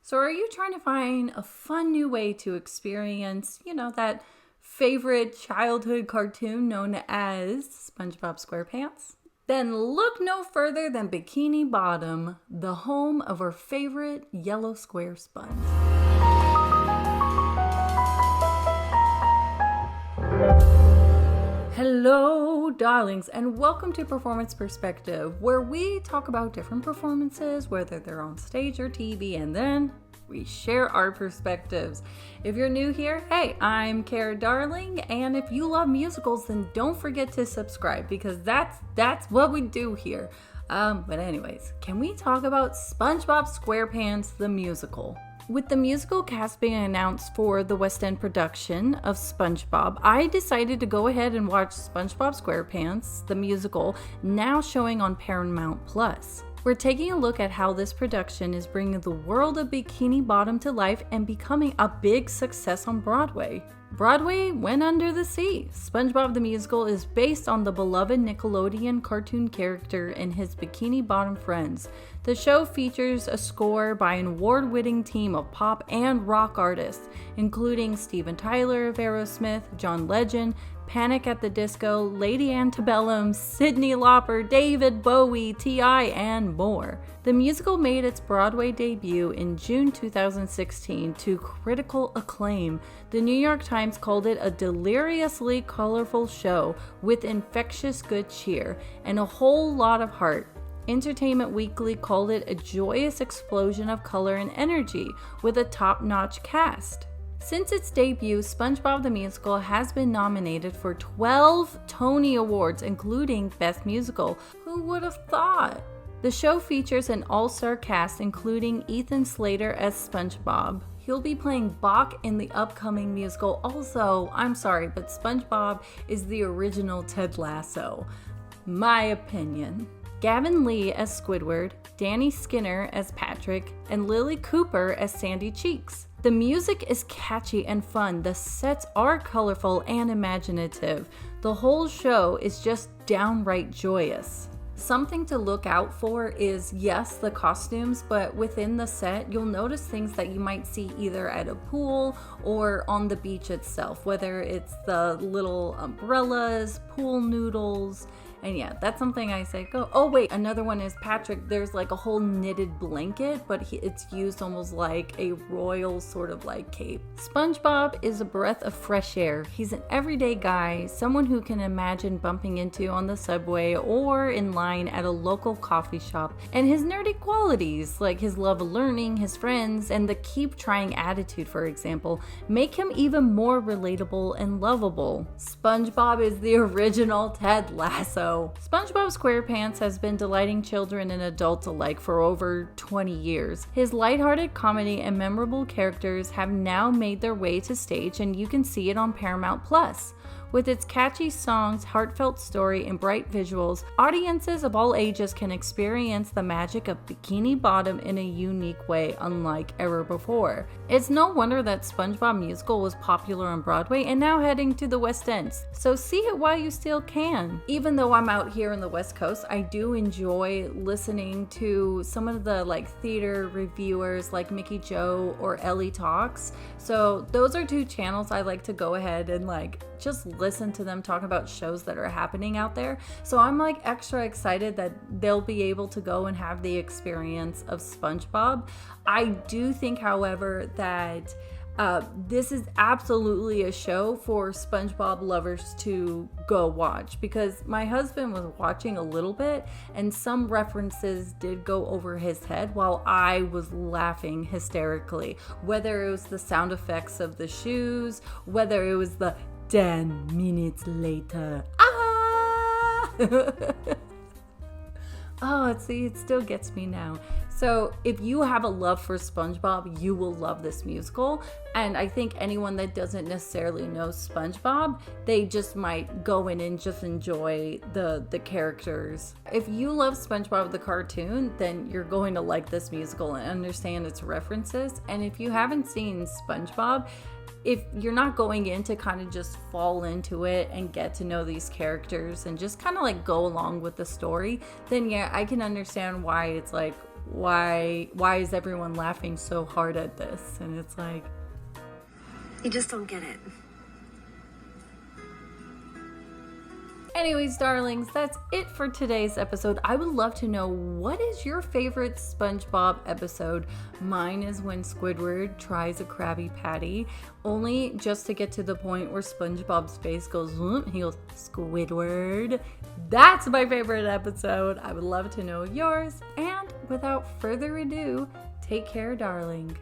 So are you trying to find a fun new way to experience, that favorite childhood cartoon known as SpongeBob SquarePants? Then look no further than Bikini Bottom, the home of our favorite yellow square sponge. Hello, darlings, and welcome to Performance Perspective, where we talk about different performances, whether they're on stage or TV, and then we share our perspectives. If you're new here, hey, I'm Cara Darling, and if you love musicals, then don't forget to subscribe, because that's what we do here. But anyways, can we talk about SpongeBob SquarePants, the musical? With the musical cast being announced for the West End production of SpongeBob, I decided to go ahead and watch SpongeBob SquarePants, the musical, now showing on Paramount Plus. We're taking a look at how this production is bringing the world of Bikini Bottom to life and becoming a big success on Broadway. Broadway went under the sea. SpongeBob the Musical is based on the beloved Nickelodeon cartoon character and his Bikini Bottom friends. The show features a score by an award-winning team of pop and rock artists, including Steven Tyler of Aerosmith, John Legend, Panic at the Disco, Lady Antebellum, Cyndi Lauper, David Bowie, T.I., and more. The musical made its Broadway debut in June 2016 to critical acclaim. The New York Times called it a deliriously colorful show with infectious good cheer and a whole lot of heart. Entertainment Weekly called it a joyous explosion of color and energy with a top-notch cast. Since its debut, SpongeBob the Musical has been nominated for 12 Tony Awards, including Best Musical. Who would have thought? The show features an all-star cast, including Ethan Slater as SpongeBob. He'll be playing Bach in the upcoming musical. Also, I'm sorry, but SpongeBob is the original Ted Lasso. My opinion. Gavin Lee as Squidward, Danny Skinner as Patrick, and Lily Cooper as Sandy Cheeks. The music is catchy and fun, the sets are colorful and imaginative. The whole show is just downright joyous. Something to look out for is, yes, the costumes, but within the set, you'll notice things that you might see either at a pool or on the beach itself, whether it's the little umbrellas, pool noodles. And yeah, that's something I say, go. Oh wait, another one is Patrick. There's like a whole knitted blanket, but it's used almost like a royal sort of like cape. SpongeBob is a breath of fresh air. He's an everyday guy, someone who can imagine bumping into on the subway or in line at a local coffee shop. And his nerdy qualities, like his love of learning, his friends, and the keep trying attitude, for example, make him even more relatable and lovable. SpongeBob is the original Ted Lasso. SpongeBob SquarePants has been delighting children and adults alike for over 20 years. His lighthearted comedy and memorable characters have now made their way to stage, and you can see it on Paramount Plus. With its catchy songs, heartfelt story, and bright visuals, audiences of all ages can experience the magic of Bikini Bottom in a unique way, unlike ever before. It's no wonder that SpongeBob Musical was popular on Broadway and now heading to the West End, so see it while you still can. Even though I'm out here in the West Coast, I do enjoy listening to some of the theater reviewers like Mickey Joe or Ellie Talks. So those are two channels I like to go ahead and just listen to them talk about shows that are happening out there. So I'm extra excited that they'll be able to go and have the experience of SpongeBob. I do think, however, that this is absolutely a show for SpongeBob lovers to go watch, because my husband was watching a little bit and some references did go over his head while I was laughing hysterically. Whether it was the sound effects of the shoes, whether it was the 10 minutes later. Oh, see, it still gets me now. So if you have a love for SpongeBob, you will love this musical. And I think anyone that doesn't necessarily know SpongeBob, they just might go in and just enjoy the characters. If you love SpongeBob the cartoon, then you're going to like this musical and understand its references. And if you haven't seen SpongeBob, if you're not going in to kind of just fall into it and get to know these characters and just kind of like go along with the story, then yeah, I can understand why it's like, why is everyone laughing so hard at this? And it's like, you just don't get it. anyways, darlings, that's it for today's episode. I would love to know, what is your favorite SpongeBob episode? Mine is when Squidward tries a Krabby Patty, only just to get to the point where SpongeBob's face goes, he goes, Squidward. That's my favorite episode. I would love to know yours. And without further ado, take care, darling.